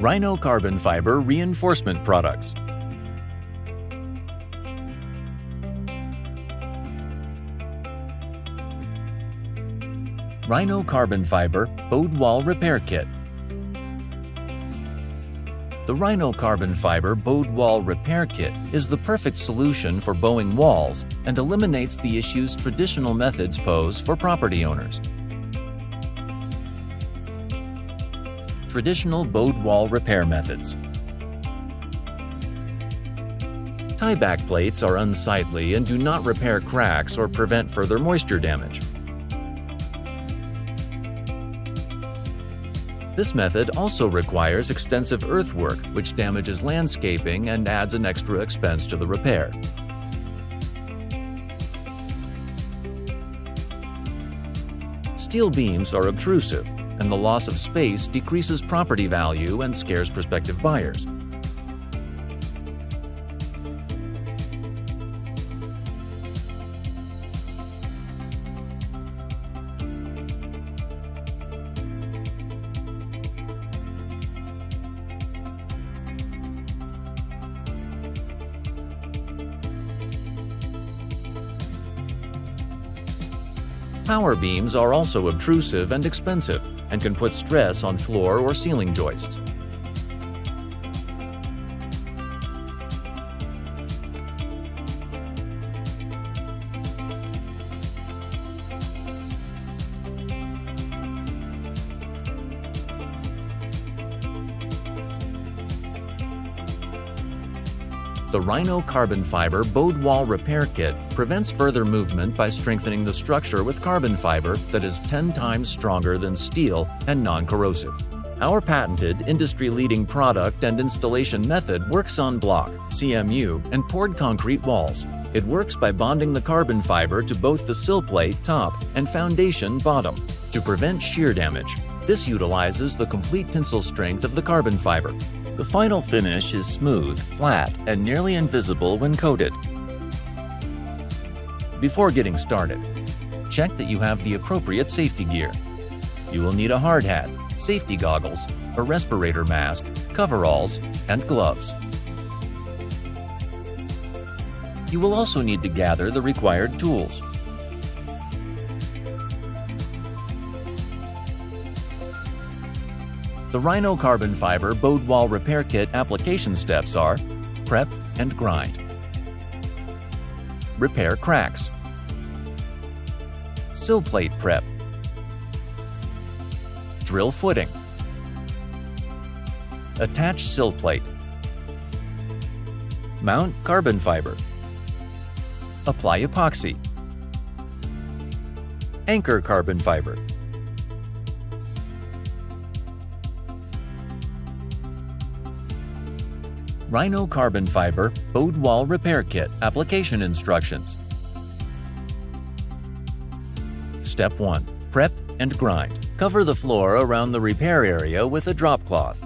Rhino carbon fiber reinforcement products. Rhino carbon fiber bowed wall repair kit. The Rhino carbon fiber bowed wall repair kit is the perfect solution for bowing walls and eliminates the issues traditional methods pose for property owners. Traditional bowed wall repair methods. Tie-back plates are unsightly and do not repair cracks or prevent further moisture damage. This method also requires extensive earthwork, which damages landscaping and adds an extra expense to the repair. Steel beams are obtrusive, and the loss of space decreases property value and scares prospective buyers. Power beams are also obtrusive and expensive and can put stress on floor or ceiling joists. The Rhino carbon fiber bowed wall repair kit prevents further movement by strengthening the structure with carbon fiber that is 10 times stronger than steel and non-corrosive. Our patented, industry-leading product and installation method works on block, CMU, and poured concrete walls. It works by bonding the carbon fiber to both the sill plate top and foundation bottom to prevent shear damage. This utilizes the complete tensile strength of the carbon fiber. The final finish is smooth, flat, and nearly invisible when coated. Before getting started, check that you have the appropriate safety gear. You will need a hard hat, safety goggles, a respirator mask, coveralls, and gloves. You will also need to gather the required tools. The Rhino carbon fiber bowed wall repair kit application steps are: prep and grind, repair cracks, sill plate prep, drill footing, attach sill plate, mount carbon fiber, apply epoxy, anchor carbon fiber. Rhino carbon fiber bowed wall repair kit application instructions. Step 1. Prep and grind. Cover the floor around the repair area with a drop cloth.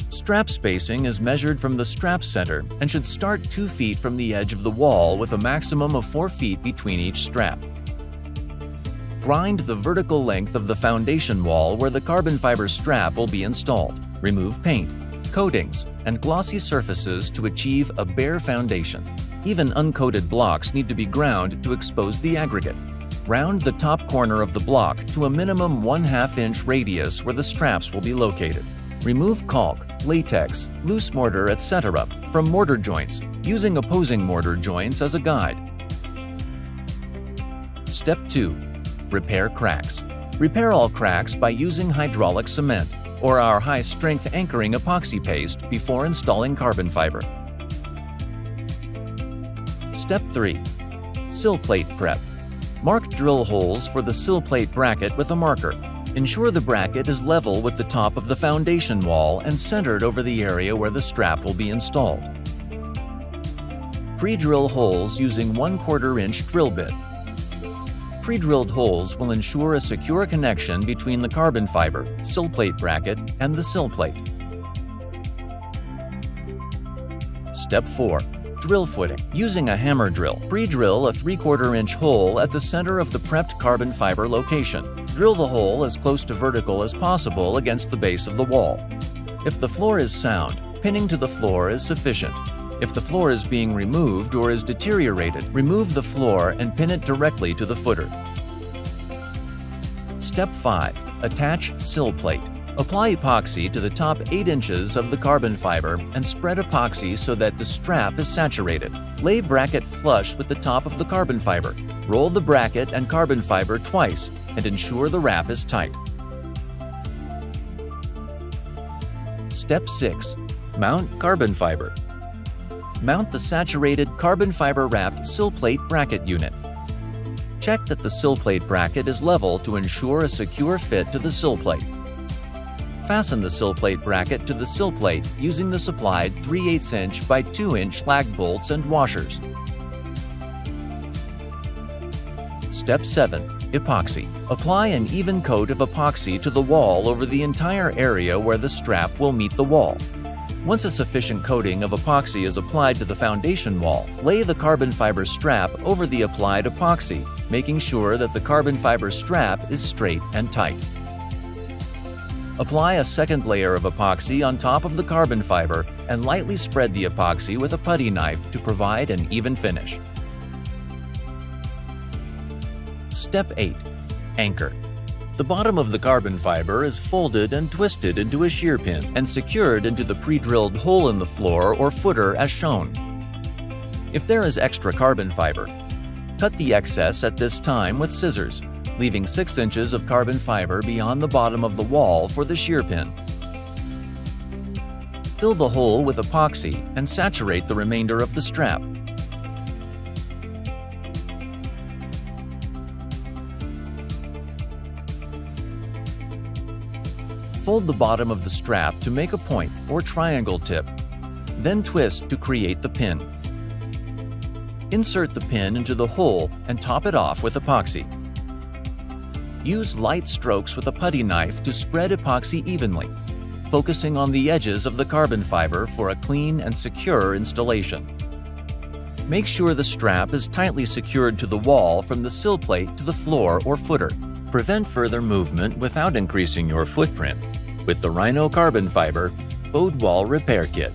Strap spacing is measured from the strap center and should start 2 feet from the edge of the wall with a maximum of 4 feet between each strap. Grind the vertical length of the foundation wall where the carbon fiber strap will be installed. Remove paint, coatings, and glossy surfaces to achieve a bare foundation. Even uncoated blocks need to be ground to expose the aggregate. Round the top corner of the block to a minimum 1/2 inch radius where the straps will be located. Remove caulk, latex, loose mortar, etc. from mortar joints, using opposing mortar joints as a guide. Step 2. Repair cracks. Repair all cracks by using hydraulic cement or our high-strength anchoring epoxy paste before installing carbon fiber. Step 3. Sill plate prep. Mark drill holes for the sill plate bracket with a marker. Ensure the bracket is level with the top of the foundation wall and centered over the area where the strap will be installed. Pre-drill holes using 1/4 inch drill bit. Pre-drilled holes will ensure a secure connection between the carbon fiber, sill plate bracket, and the sill plate. Step 4. Drill footing. Using a hammer drill, pre-drill a 3/4 inch hole at the center of the prepped carbon fiber location. Drill the hole as close to vertical as possible against the base of the wall. If the floor is sound, pinning to the floor is sufficient. If the floor is being removed or is deteriorated, remove the floor and pin it directly to the footer. Step 5. Attach sill plate. Apply epoxy to the top 8 inches of the carbon fiber and spread epoxy so that the strap is saturated. Lay bracket flush with the top of the carbon fiber. Roll the bracket and carbon fiber twice and ensure the wrap is tight. Step 6. Mount carbon fiber. Mount the saturated carbon fiber wrapped sill plate bracket unit. Check that the sill plate bracket is level to ensure a secure fit to the sill plate. Fasten the sill plate bracket to the sill plate using the supplied 3/8 inch by 2 inch lag bolts and washers. Step 7. Epoxy. Apply an even coat of epoxy to the wall over the entire area where the strap will meet the wall. Once a sufficient coating of epoxy is applied to the foundation wall, lay the carbon fiber strap over the applied epoxy, making sure that the carbon fiber strap is straight and tight. Apply a second layer of epoxy on top of the carbon fiber and lightly spread the epoxy with a putty knife to provide an even finish. Step 8. Anchor. The bottom of the carbon fiber is folded and twisted into a shear pin and secured into the pre-drilled hole in the floor or footer as shown. If there is extra carbon fiber, cut the excess at this time with scissors, leaving 6 inches of carbon fiber beyond the bottom of the wall for the shear pin. Fill the hole with epoxy and saturate the remainder of the strap. Fold the bottom of the strap to make a point or triangle tip, then twist to create the pin. Insert the pin into the hole and top it off with epoxy. Use light strokes with a putty knife to spread epoxy evenly, focusing on the edges of the carbon fiber for a clean and secure installation. Make sure the strap is tightly secured to the wall from the sill plate to the floor or footer. Prevent further movement without increasing your footprint with the Rhino Carbon Fiber Ode Wall Repair Kit.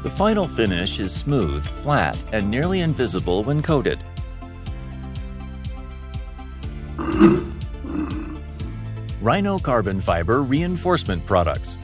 The final finish is smooth, flat, and nearly invisible when coated. Rhino Carbon Fiber Reinforcement Products.